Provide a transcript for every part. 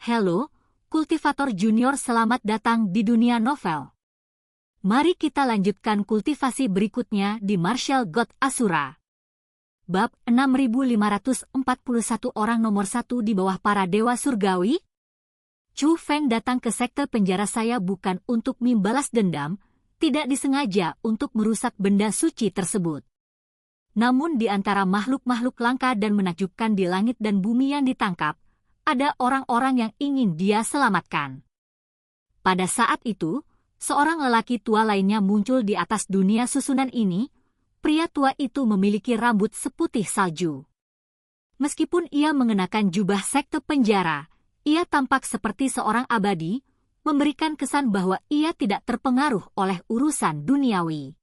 Halo, kultivator junior, selamat datang di dunia novel. Mari kita lanjutkan kultivasi berikutnya di Martial God Asura. Bab 6541 orang nomor 1 di bawah para dewa surgawi. Chu Feng datang ke sekte penjara saya bukan untuk membalas dendam, tidak disengaja untuk merusak benda suci tersebut. Namun di antara makhluk-makhluk langka dan menakjubkan di langit dan bumi yang ditangkap, ada orang-orang yang ingin dia selamatkan. Pada saat itu, seorang lelaki tua lainnya muncul di atas dunia susunan ini. Pria tua itu memiliki rambut seputih salju. Meskipun ia mengenakan jubah sekte penjara, ia tampak seperti seorang abadi, memberikan kesan bahwa ia tidak terpengaruh oleh urusan duniawi.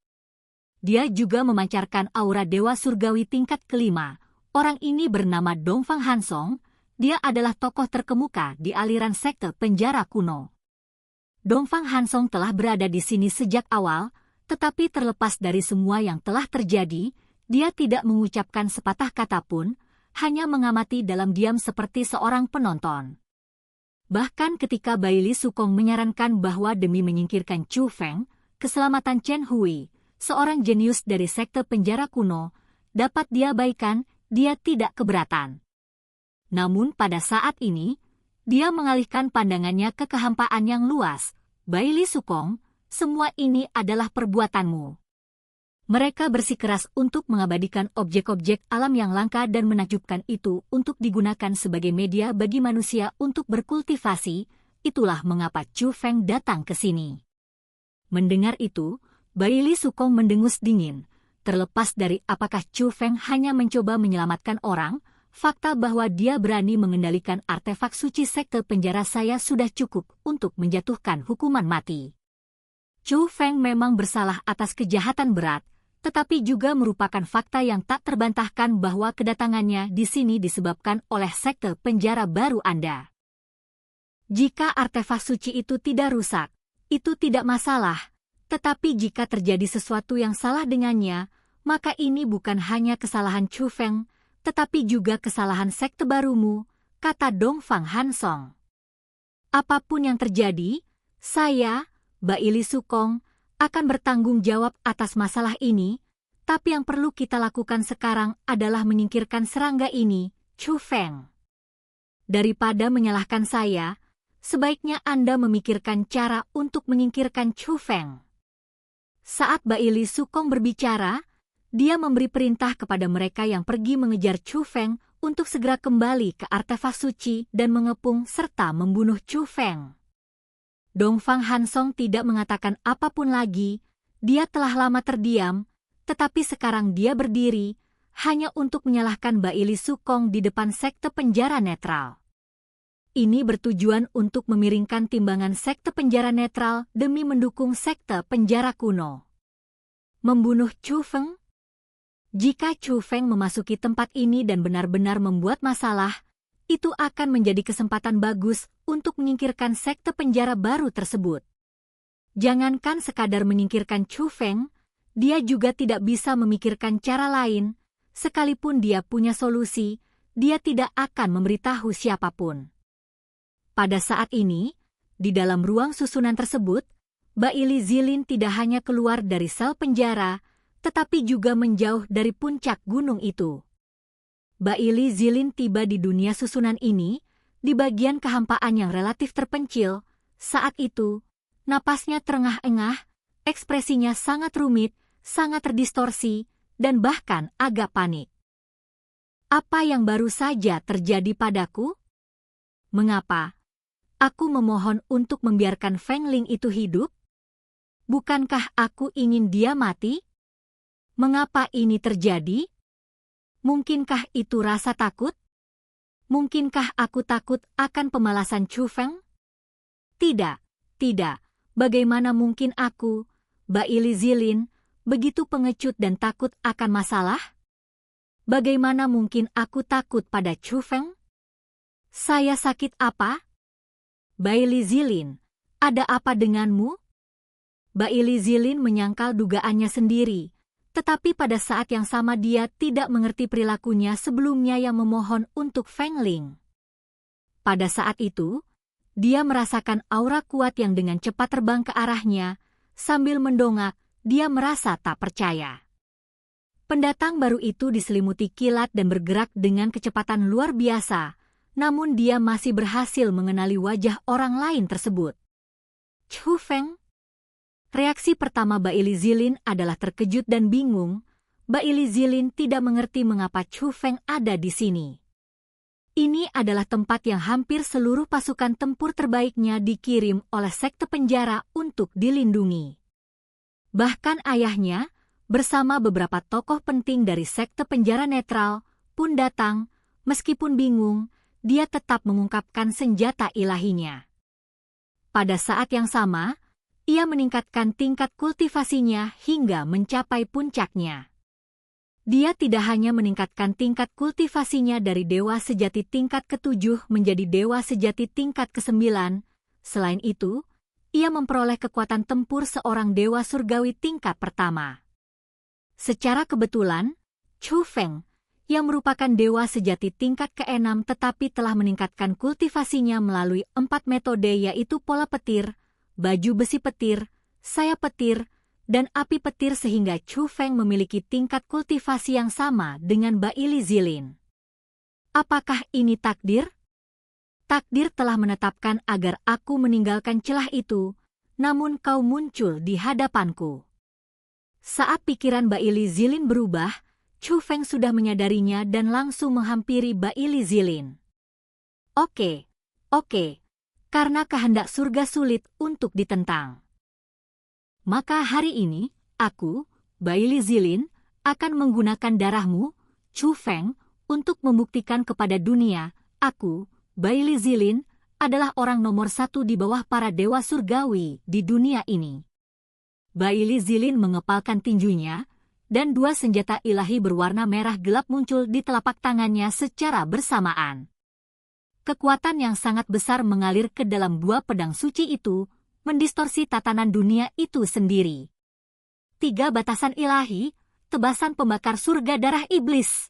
Dia juga memancarkan aura dewa surgawi tingkat kelima. Orang ini bernama Dongfang Hansong. Dia adalah tokoh terkemuka di aliran sekte penjara kuno. Dongfang Hansong telah berada di sini sejak awal, tetapi terlepas dari semua yang telah terjadi, dia tidak mengucapkan sepatah kata pun, hanya mengamati dalam diam seperti seorang penonton. Bahkan ketika Baili Sukong menyarankan bahwa demi menyingkirkan Chu Feng, keselamatan Chen Hui, seorang jenius dari sekte penjara kuno, dapat diabaikan, dia tidak keberatan. Namun pada saat ini, dia mengalihkan pandangannya ke kehampaan yang luas. Baili Sukong, semua ini adalah perbuatanmu. Mereka bersikeras untuk mengabadikan objek-objek alam yang langka dan menakjubkan itu untuk digunakan sebagai media bagi manusia untuk berkultivasi. Itulah mengapa Chu Feng datang ke sini. Mendengar itu, Baili Sukong mendengus dingin. Terlepas dari apakah Chu Feng hanya mencoba menyelamatkan orang, fakta bahwa dia berani mengendalikan artefak suci sekte penjara saya sudah cukup untuk menjatuhkan hukuman mati. Chu Feng memang bersalah atas kejahatan berat, tetapi juga merupakan fakta yang tak terbantahkan bahwa kedatangannya di sini disebabkan oleh sekte penjara baru Anda. Jika artefak suci itu tidak rusak, itu tidak masalah, tetapi jika terjadi sesuatu yang salah dengannya, maka ini bukan hanya kesalahan Chu Feng, tetapi juga kesalahan sekte barumu, kata Dongfang Hansong. Apapun yang terjadi, saya, Baili Sukong, akan bertanggung jawab atas masalah ini, tapi yang perlu kita lakukan sekarang adalah menyingkirkan serangga ini, Chu Feng. Daripada menyalahkan saya, sebaiknya Anda memikirkan cara untuk menyingkirkan Chu Feng. Saat Baili Sukong berbicara, dia memberi perintah kepada mereka yang pergi mengejar Chu Feng untuk segera kembali ke artefak suci dan mengepung serta membunuh Chu Feng. Dongfang Hansong tidak mengatakan apapun lagi, dia telah lama terdiam, tetapi sekarang dia berdiri, hanya untuk menyalahkan Baili Sukong di depan sekte penjara netral. Ini bertujuan untuk memiringkan timbangan sekte penjara netral demi mendukung sekte penjara kuno. Membunuh Chu Feng? Jika Chu Feng memasuki tempat ini dan benar-benar membuat masalah, itu akan menjadi kesempatan bagus untuk menyingkirkan sekte penjara baru tersebut. Jangankan sekadar menyingkirkan Chu Feng, dia juga tidak bisa memikirkan cara lain. Sekalipun dia punya solusi, dia tidak akan memberitahu siapapun. Pada saat ini, di dalam ruang susunan tersebut, Baili Zilin tidak hanya keluar dari sel penjara, tetapi juga menjauh dari puncak gunung itu. Baili Zilin tiba di dunia susunan ini, di bagian kehampaan yang relatif terpencil. Saat itu, napasnya terengah-engah, ekspresinya sangat rumit, sangat terdistorsi, dan bahkan agak panik. Apa yang baru saja terjadi padaku? Mengapa? Aku memohon untuk membiarkan Feng Ling itu hidup? Bukankah aku ingin dia mati? Mengapa ini terjadi? Mungkinkah itu rasa takut? Mungkinkah aku takut akan pemalasan Chu Feng? Tidak, tidak. Bagaimana mungkin aku, Baili Zilin, begitu pengecut dan takut akan masalah? Bagaimana mungkin aku takut pada Chu Feng? Saya sakit apa? Baili Zilin, ada apa denganmu? Baili Zilin menyangkal dugaannya sendiri. Tetapi pada saat yang sama dia tidak mengerti perilakunya sebelumnya yang memohon untuk Feng Ling. Pada saat itu, dia merasakan aura kuat yang dengan cepat terbang ke arahnya. Sambil mendongak, dia merasa tak percaya. Pendatang baru itu diselimuti kilat dan bergerak dengan kecepatan luar biasa, namun dia masih berhasil mengenali wajah orang lain tersebut. Chu Feng. Reaksi pertama Baili Zilin adalah terkejut dan bingung. Baili Zilin tidak mengerti mengapa Chu Feng ada di sini. Ini adalah tempat yang hampir seluruh pasukan tempur terbaiknya dikirim oleh sekte penjara untuk dilindungi. Bahkan ayahnya, bersama beberapa tokoh penting dari sekte penjara netral, pun datang. Meskipun bingung, dia tetap mengungkapkan senjata ilahinya. Pada saat yang sama, ia meningkatkan tingkat kultivasinya hingga mencapai puncaknya. Dia tidak hanya meningkatkan tingkat kultivasinya dari dewa sejati tingkat ke-7 menjadi dewa sejati tingkat ke-9, selain itu, ia memperoleh kekuatan tempur seorang dewa surgawi tingkat pertama. Secara kebetulan, Chu Feng, yang merupakan dewa sejati tingkat ke-6 tetapi telah meningkatkan kultivasinya melalui 4 metode yaitu pola petir, baju besi petir, sayap petir, dan api petir sehingga Chu Feng memiliki tingkat kultivasi yang sama dengan Baili Zilin. Apakah ini takdir? Takdir telah menetapkan agar aku meninggalkan celah itu, namun kau muncul di hadapanku. Saat pikiran Baili Zilin berubah, Chu Feng sudah menyadarinya dan langsung menghampiri Baili Zilin. Oke, karena kehendak surga sulit untuk ditentang. Maka hari ini, aku, Baili Zilin, akan menggunakan darahmu, Chu Feng, untuk membuktikan kepada dunia, aku, Baili Zilin, adalah orang nomor 1 di bawah para dewa surgawi di dunia ini. Baili Zilin mengepalkan tinjunya, dan 2 senjata ilahi berwarna merah gelap muncul di telapak tangannya secara bersamaan. Kekuatan yang sangat besar mengalir ke dalam 2 pedang suci itu, mendistorsi tatanan dunia itu sendiri. 3 batasan ilahi, tebasan pembakar surga darah iblis.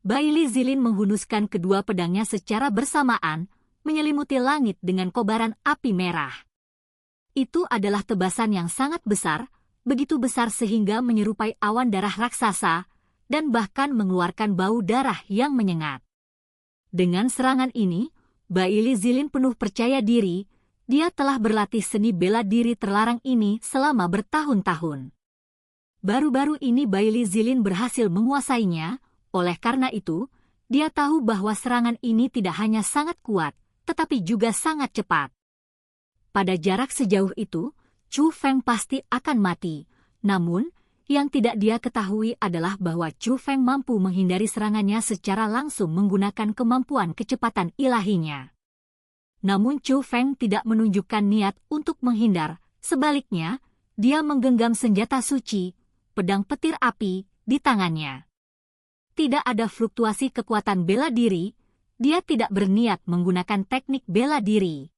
Baili Zilin menghunuskan kedua pedangnya secara bersamaan, menyelimuti langit dengan kobaran api merah. Itu adalah tebasan yang sangat besar, begitu besar sehingga menyerupai awan darah raksasa, dan bahkan mengeluarkan bau darah yang menyengat. Dengan serangan ini, Baili Zilin penuh percaya diri. Dia telah berlatih seni bela diri terlarang ini selama bertahun-tahun. Baru-baru ini Baili Zilin berhasil menguasainya, oleh karena itu, dia tahu bahwa serangan ini tidak hanya sangat kuat, tetapi juga sangat cepat. Pada jarak sejauh itu, Chu Feng pasti akan mati. Namun, yang tidak dia ketahui adalah bahwa Chu Feng mampu menghindari serangannya secara langsung menggunakan kemampuan kecepatan ilahinya. Namun Chu Feng tidak menunjukkan niat untuk menghindar, sebaliknya, dia menggenggam senjata suci, pedang petir api, di tangannya. Tidak ada fluktuasi kekuatan bela diri, dia tidak berniat menggunakan teknik bela diri.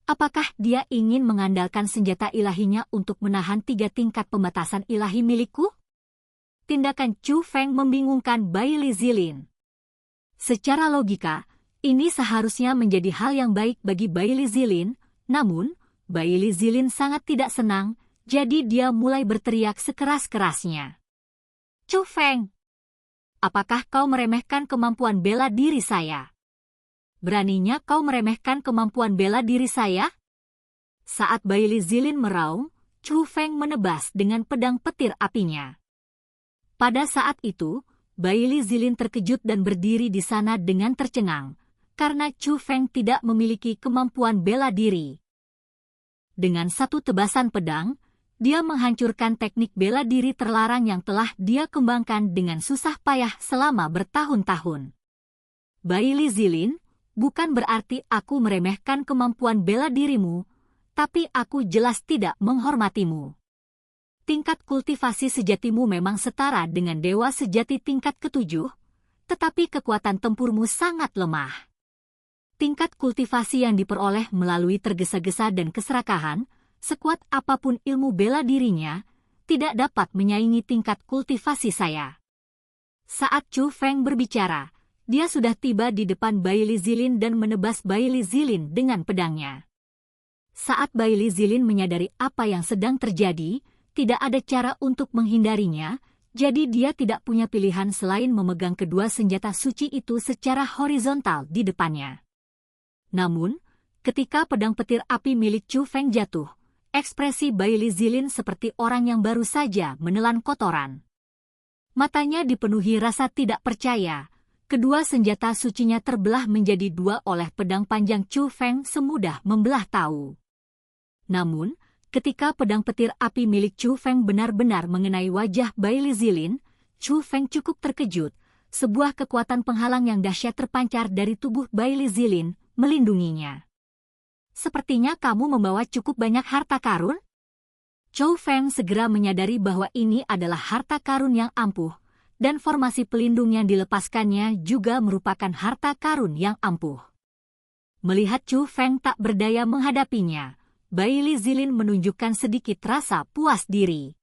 Apakah dia ingin mengandalkan senjata ilahinya untuk menahan 3 tingkat pembatasan ilahi milikku? Tindakan Chu Feng membingungkan Baili Zilin. Secara logika, ini seharusnya menjadi hal yang baik bagi Baili Zilin, namun, Baili Zilin sangat tidak senang, jadi dia mulai berteriak sekeras-kerasnya. Chu Feng, apakah kau meremehkan kemampuan bela diri saya? Beraninya kau meremehkan kemampuan bela diri saya? Saat Baili Zilin meraung, Chu Feng menebas dengan pedang petir apinya. Pada saat itu, Baili Zilin terkejut dan berdiri di sana dengan tercengang, karena Chu Feng tidak memiliki kemampuan bela diri. Dengan 1 tebasan pedang, dia menghancurkan teknik bela diri terlarang yang telah dia kembangkan dengan susah payah selama bertahun-tahun. Baili Zilin, bukan berarti aku meremehkan kemampuan bela dirimu, tapi aku jelas tidak menghormatimu. Tingkat kultivasi sejatimu memang setara dengan dewa sejati tingkat ke-7, tetapi kekuatan tempurmu sangat lemah. Tingkat kultivasi yang diperoleh melalui tergesa-gesa dan keserakahan, sekuat apapun ilmu bela dirinya, tidak dapat menyaingi tingkat kultivasi saya. Saat Chu Feng berbicara, Dia sudah tiba di depan Bailey Zilin dan menebas Bailey Zilin dengan pedangnya. Saat Bailey Zilin menyadari apa yang sedang terjadi, tidak ada cara untuk menghindarinya, jadi dia tidak punya pilihan selain memegang kedua senjata suci itu secara horizontal di depannya. Namun, ketika pedang petir api milik Chu Feng jatuh, ekspresi Bailey Zilin seperti orang yang baru saja menelan kotoran. Matanya dipenuhi rasa tidak percaya. Kedua senjata sucinya terbelah menjadi dua oleh pedang panjang Chu Feng semudah membelah tahu. Namun, ketika pedang petir api milik Chu Feng benar-benar mengenai wajah Bailey Zilin, Chu Feng cukup terkejut. Sebuah kekuatan penghalang yang dahsyat terpancar dari tubuh Bailey Zilin, melindunginya. Sepertinya kamu membawa cukup banyak harta karun? Chu Feng segera menyadari bahwa ini adalah harta karun yang ampuh, dan formasi pelindung yang dilepaskannya juga merupakan harta karun yang ampuh. Melihat Chu Feng tak berdaya menghadapinya, Bailey Zilin menunjukkan sedikit rasa puas diri.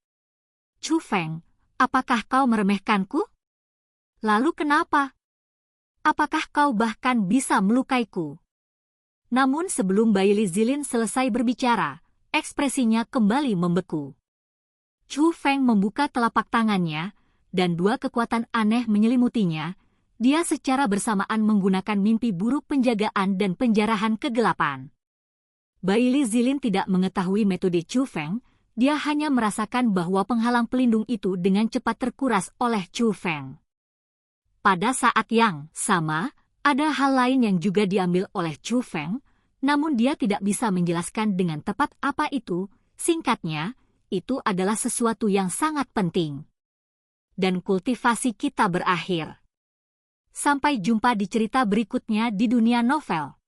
Chu Feng, apakah kau meremehkanku? Lalu kenapa? Apakah kau bahkan bisa melukaiku? Namun sebelum Bailey Zilin selesai berbicara, ekspresinya kembali membeku. Chu Feng membuka telapak tangannya, dan dua kekuatan aneh menyelimutinya. Dia secara bersamaan menggunakan mimpi buruk penjagaan dan penjarahan kegelapan. Bailey Zilin tidak mengetahui metode Chu Feng, dia hanya merasakan bahwa penghalang pelindung itu dengan cepat terkuras oleh Chu Feng. Pada saat yang sama, ada hal lain yang juga diambil oleh Chu Feng, namun dia tidak bisa menjelaskan dengan tepat apa itu. Singkatnya, itu adalah sesuatu yang sangat penting. Dan kultivasi kita berakhir. Sampai jumpa di cerita berikutnya di dunia novel.